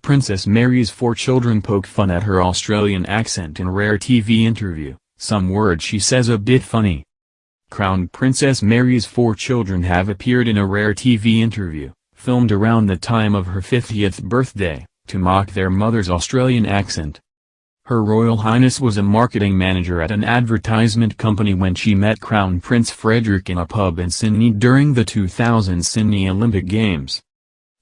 Princess Mary's 4 children poke fun at her Australian accent in rare TV interview, some words she says a bit funny. Crown Princess Mary's 4 children have appeared in a rare TV interview, filmed around the time of her 50th birthday, to mock their mother's Australian accent. Her Royal Highness was a marketing manager at an advertisement company when she met Crown Prince Frederick in a pub in Sydney during the 2000 Sydney Olympic Games.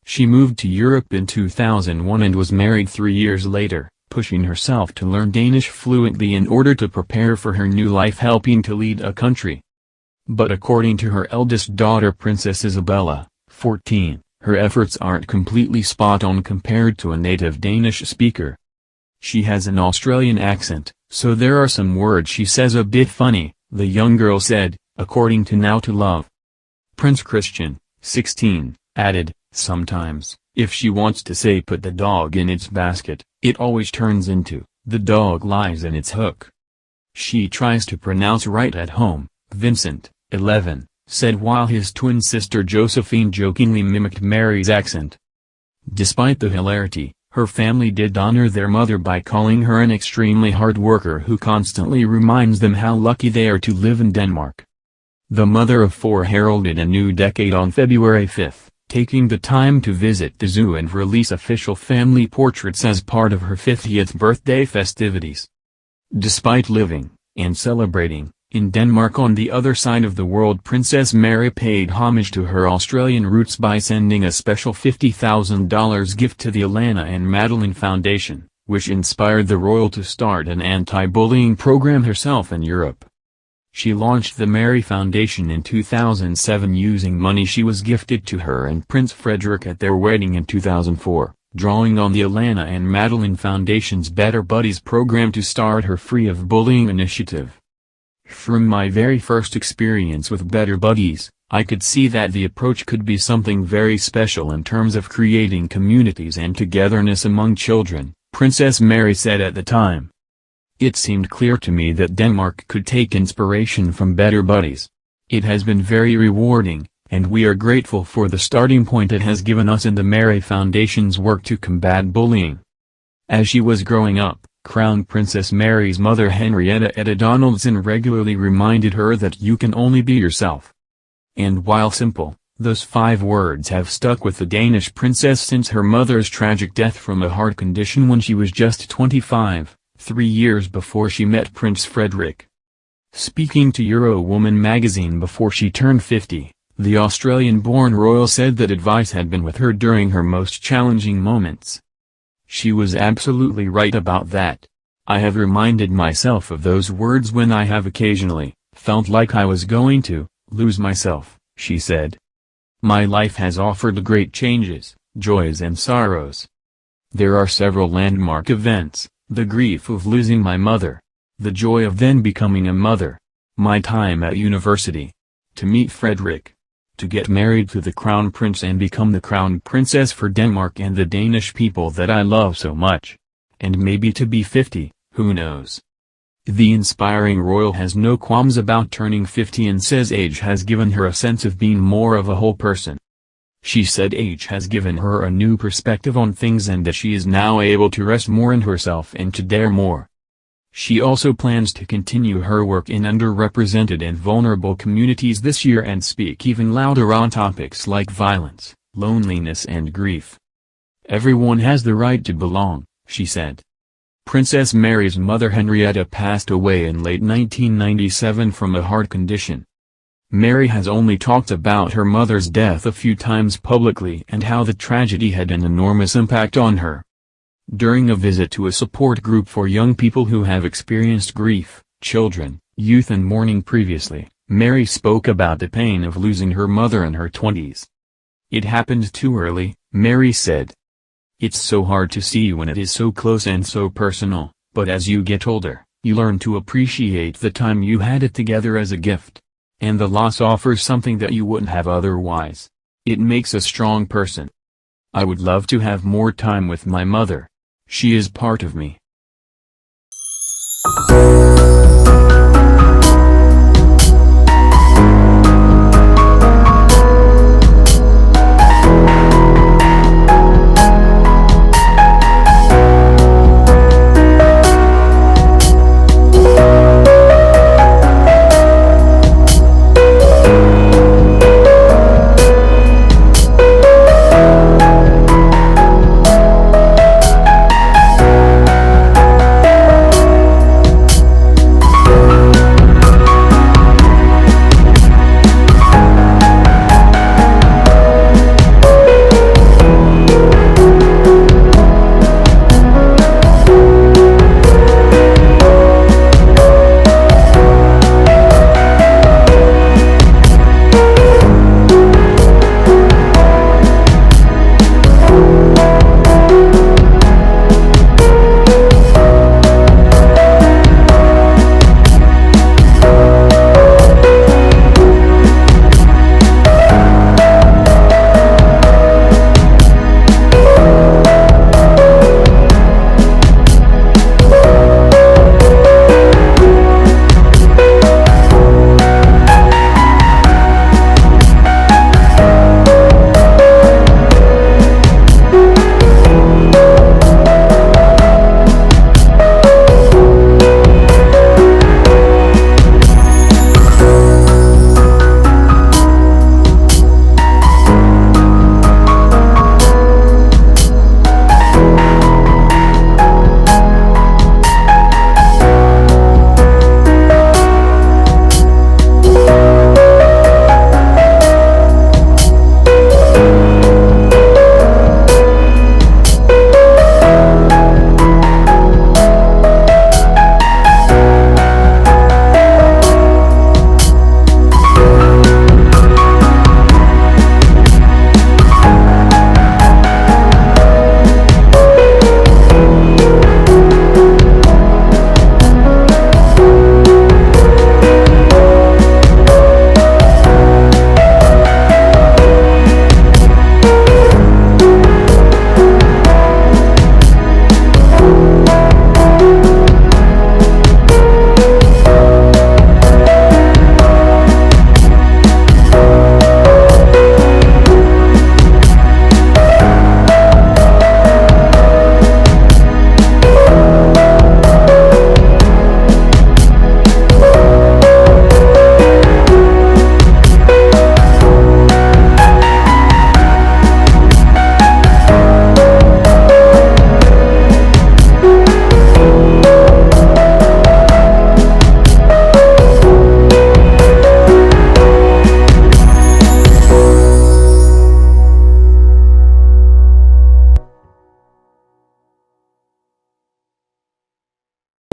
She moved to Europe in 2001 and was married 3 years later, pushing herself to learn Danish fluently in order to prepare for her new life helping to lead a country. But according to her eldest daughter Princess Isabella, 14, her efforts aren't completely spot on compared to a native Danish speaker. She has an Australian accent, so there are some words she says a bit funny, the young girl said, according to Now to Love. Prince Christian, 16, added, sometimes, if she wants to say put the dog in its basket, it always turns into, the dog lies in its hook. She tries to pronounce right at home, Vincent, 11, said while his twin sister Josephine jokingly mimicked Mary's accent. Despite the hilarity, her family did honor their mother by calling her an extremely hard worker who constantly reminds them how lucky they are to live in Denmark. The mother of 4 heralded a new decade on February 5, taking the time to visit the zoo and release official family portraits as part of her 50th birthday festivities. Despite living, and celebrating, in Denmark on the other side of the world, Princess Mary paid homage to her Australian roots by sending a special $50,000 gift to the Alana and Madeline Foundation, which inspired the royal to start an anti-bullying program herself in Europe. She launched the Mary Foundation in 2007 using money she was gifted to her and Prince Frederick at their wedding in 2004, drawing on the Alana and Madeline Foundation's Better Buddies program to start her Free of Bullying initiative. From my very first experience with Better Buddies, I could see that the approach could be something very special in terms of creating communities and togetherness among children, Princess Mary said at the time. It seemed clear to me that Denmark could take inspiration from Better Buddies. It has been very rewarding, and we are grateful for the starting point it has given us in the Mary Foundation's work to combat bullying. As she was growing up, Crown Princess Mary's mother Henrietta Etta Donaldson regularly reminded her that you can only be yourself. And while simple, those 5 words have stuck with the Danish princess since her mother's tragic death from a heart condition when she was just 25, 3 years before she met Prince Frederick. Speaking to Eurowoman magazine before she turned 50, the Australian-born royal said that advice had been with her during her most challenging moments. She was absolutely right about that. I have reminded myself of those words when I have occasionally felt like I was going to lose myself, she said. My life has offered great changes, joys and sorrows. There are several landmark events, the grief of losing my mother, the joy of then becoming a mother, my time at university, to meet Frederick, to get married to the Crown Prince and become the Crown Princess for Denmark and the Danish people that I love so much. And maybe to be 50, who knows. The inspiring royal has no qualms about turning 50 and says age has given her a sense of being more of a whole person. She said age has given her a new perspective on things and that she is now able to rest more in herself and to dare more. She also plans to continue her work in underrepresented and vulnerable communities this year and speak even louder on topics like violence, loneliness and grief. Everyone has the right to belong, she said. Princess Mary's mother Henrietta passed away in late 1997 from a heart condition. Mary has only talked about her mother's death a few times publicly and how the tragedy had an enormous impact on her. During a visit to a support group for young people who have experienced grief, children, youth and mourning previously, Mary spoke about the pain of losing her mother in her 20s. It happened too early, Mary said. It's so hard to see when it is so close and so personal, but as you get older, you learn to appreciate the time you had it together as a gift. And the loss offers something that you wouldn't have otherwise. It makes a strong person. I would love to have more time with my mother. She is part of me.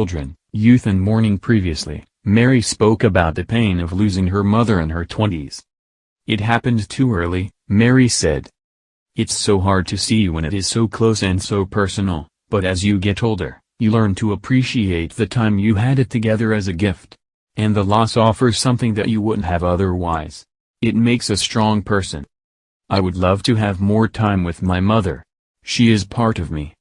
children, youth and mourning. Previously, Mary spoke about the pain of losing her mother in her 20s. It happened too early, Mary said. It's so hard to see when it is so close and so personal, but as you get older, you learn to appreciate the time you had it together as a gift. And the loss offers something that you wouldn't have otherwise. It makes a strong person. I would love to have more time with my mother. She is part of me.